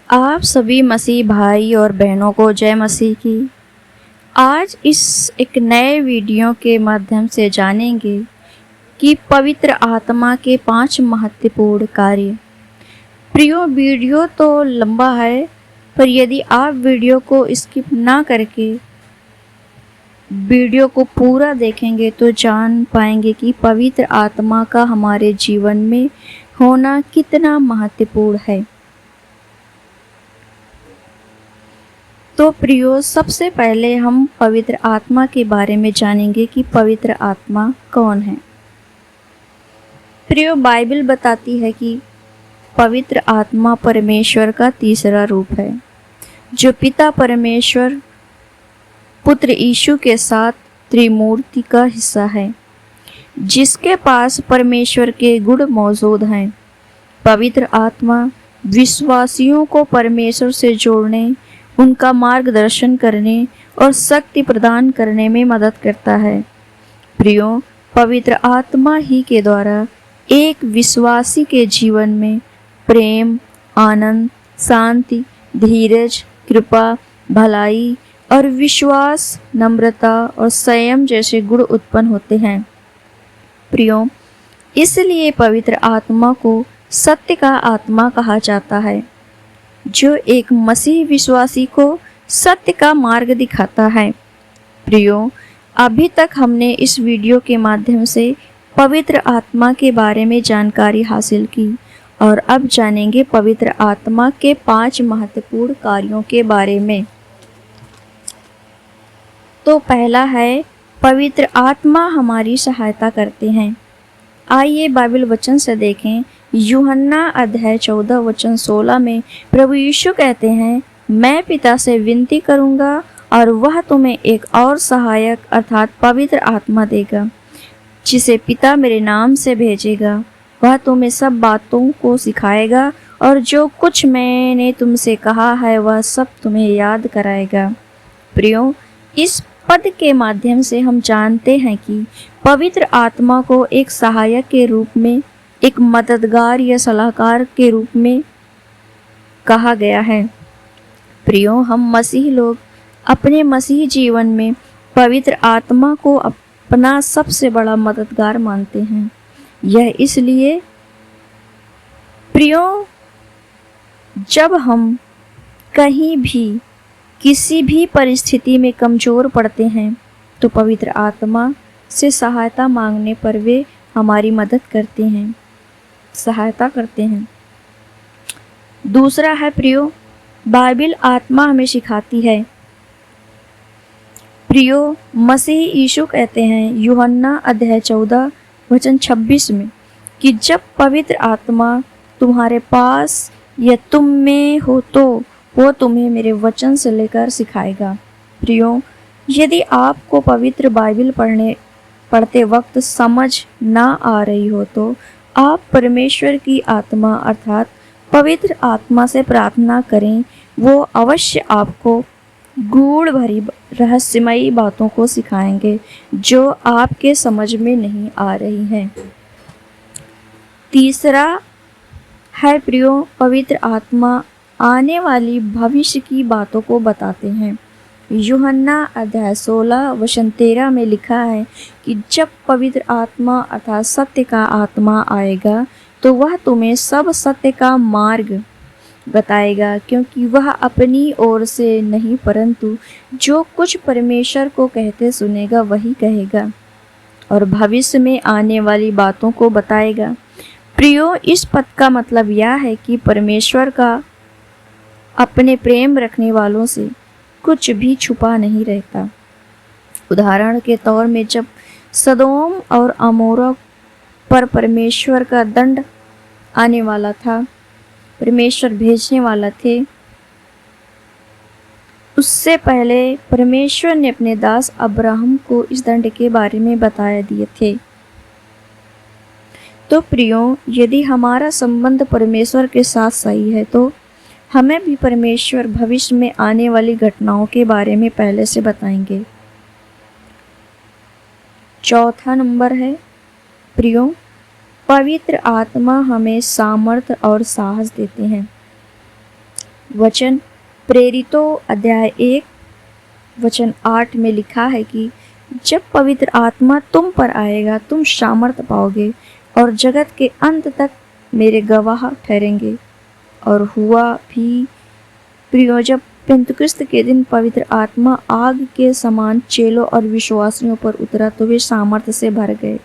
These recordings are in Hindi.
आप सभी मसीह भाई और बहनों को जय मसीह की। आज इस एक नए वीडियो के माध्यम से जानेंगे कि पवित्र आत्मा के 5 महत्वपूर्ण कार्य। प्रियो, वीडियो तो लंबा है, पर यदि आप वीडियो को स्किप ना करके वीडियो को पूरा देखेंगे तो जान पाएंगे कि पवित्र आत्मा का हमारे जीवन में होना कितना महत्वपूर्ण है। तो प्रियो, सबसे पहले हम पवित्र आत्मा के बारे में जानेंगे कि पवित्र आत्मा कौन है। प्रियो, बाइबल बताती है कि पवित्र आत्मा परमेश्वर का तीसरा रूप है, जो पिता परमेश्वर पुत्र यीशु के साथ त्रिमूर्ति का हिस्सा है, जिसके पास परमेश्वर के गुण मौजूद हैं। पवित्र आत्मा विश्वासियों को परमेश्वर से जोड़ने, उनका मार्गदर्शन करने और शक्ति प्रदान करने में मदद करता है। प्रियो, पवित्र आत्मा ही के द्वारा एक विश्वासी के जीवन में प्रेम, आनंद, शांति, धीरज, कृपा, भलाई और विश्वास, नम्रता और संयम जैसे गुण उत्पन्न होते हैं। प्रियो, इसलिए पवित्र आत्मा को सत्य का आत्मा कहा जाता है, जो एक मसीह विश्वासी को सत्य का मार्ग दिखाता है। प्रियो, अभी तक हमने इस वीडियो के माध्यम से पवित्र आत्मा के बारे में जानकारी हासिल की और अब जानेंगे पवित्र आत्मा के 5 महत्वपूर्ण कार्यों के बारे में। तो पहला है, पवित्र आत्मा हमारी सहायता करते हैं। आइए बाइबल वचन से देखें। यूहन्ना अध्याय 14 वचन 16 में प्रभु यीशु कहते हैं, मैं पिता से विनती करूंगा और वह तुम्हें एक और सहायक अर्थात पवित्र आत्मा देगा, जिसे पिता मेरे नाम से भेजेगा। वह तुम्हें सब बातों को सिखाएगा और जो कुछ मैंने तुमसे कहा है वह सब तुम्हें याद कराएगा। प्रियो, इस पद के माध्यम से हम जानते हैं कि पवित्र आत्मा को एक सहायक के रूप में, एक मददगार या सलाहकार के रूप में कहा गया है। प्रियो, हम मसीह लोग अपने मसीह जीवन में पवित्र आत्मा को अपना सबसे बड़ा मददगार मानते हैं। यह इसलिए, प्रियो, जब हम कहीं भी किसी भी परिस्थिति में कमज़ोर पड़ते हैं तो पवित्र आत्मा से सहायता मांगने पर वे हमारी मदद करते हैं, सहायता करते हैं। दूसरा है, प्रियो, बाइबल आत्मा हमें सिखाती है। प्रियो, मसीह यीशु कहते हैं यूहन्ना अध्याय 14 वचन 26 में कि जब पवित्र आत्मा तुम्हारे पास या तुम में हो तो वो तुम्हें मेरे वचन से लेकर सिखाएगा। प्रियो, यदि आपको पवित्र बाइबल पढ़ते वक्त समझ ना आ रही हो तो आप परमेश्वर की आत्मा अर्थात पवित्र आत्मा से प्रार्थना करें। वो अवश्य आपको गूढ़ भरी रहस्यमयी बातों को सिखाएंगे जो आपके समझ में नहीं आ रही हैं। तीसरा है, प्रियो, पवित्र आत्मा आने वाली भविष्य की बातों को बताते हैं। यूहन्ना अध्याय 16 वचन 13 में लिखा है कि जब पवित्र आत्मा अर्थात सत्य का आत्मा आएगा तो वह तुम्हें सब सत्य का मार्ग बताएगा, क्योंकि वह अपनी ओर से नहीं परंतु जो कुछ परमेश्वर को कहते सुनेगा वही कहेगा और भविष्य में आने वाली बातों को बताएगा। प्रियो, इस पद का मतलब यह है कि परमेश्वर का अपने प्रेम रखने वालों से कुछ भी छुपा नहीं रहता। उदाहरण के तौर में जब सदोम और अमोरा पर परमेश्वर का दंड आने वाला था, परमेश्वर भेजने वाला थे, उससे पहले परमेश्वर ने अपने दास अब्राहम को इस दंड के बारे में बताया दिए थे। तो प्रियो, यदि हमारा संबंध परमेश्वर के साथ सही है तो हमें भी परमेश्वर भविष्य में आने वाली घटनाओं के बारे में पहले से बताएंगे। चौथा नंबर है, प्रियो, पवित्र आत्मा हमें सामर्थ्य और साहस देते हैं। वचन प्रेरितों अध्याय 1 वचन 8 में लिखा है कि जब पवित्र आत्मा तुम पर आएगा तुम सामर्थ पाओगे और जगत के अंत तक मेरे गवाह ठहरेंगे। और हुआ भी प्रियो, जब पेंतुकुस्त के दिन पवित्र आत्मा आग के समान चेलों और विश्वासियों पर उतरा तो वे सामर्थ्य से भर गए।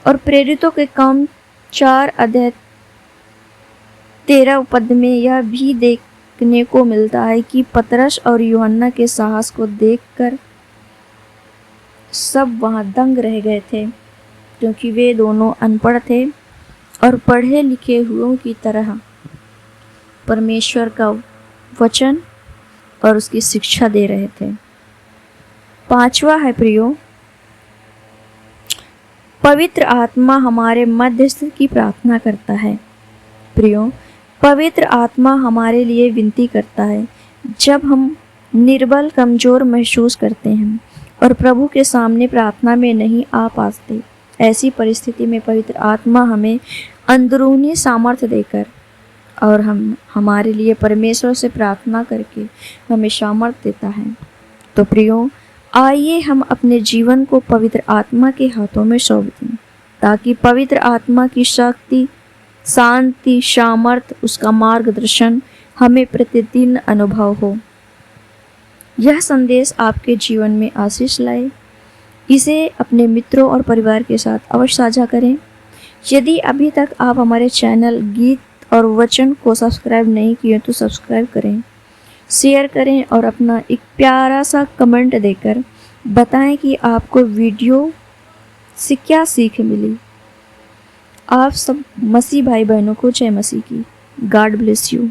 और प्रेरितों के काम 4 अध्याय 13 पद में यह भी देखने को मिलता है कि पतरस और यूहन्ना के साहस को देखकर सब वहां दंग रह गए थे, क्योंकि वे दोनों अनपढ़ थे और पढ़े लिखे हुओं की तरह परमेश्वर का वचन और उसकी शिक्षा दे रहे थे। 5वां है प्रियो, पवित्र आत्मा हमारे मध्यस्थ की प्रार्थना करता है। प्रियो, पवित्र आत्मा हमारे लिए विनती करता है जब हम निर्बल कमजोर महसूस करते हैं और प्रभु के सामने प्रार्थना में नहीं आ पाते। ऐसी परिस्थिति में पवित्र आत्मा हमें अंदरूनी सामर्थ्य देकर और हमारे लिए परमेश्वर से प्रार्थना करके हमें सामर्थ्य देता है। तो प्रियो, आइए हम अपने जीवन को पवित्र आत्मा के हाथों में सौंप दें ताकि पवित्र आत्मा की शक्ति, शांति, सामर्थ्य, उसका मार्गदर्शन हमें प्रतिदिन अनुभव हो। यह संदेश आपके जीवन में आशीष लाए। इसे अपने मित्रों और परिवार के साथ अवश्य साझा करें। यदि अभी तक आप हमारे चैनल गीत और वचन को सब्सक्राइब नहीं किए तो सब्सक्राइब करें, शेयर करें और अपना एक प्यारा सा कमेंट देकर बताएं कि आपको वीडियो से क्या सीख मिली। आप सब मसीह भाई बहनों को जय मसीह की। God bless you.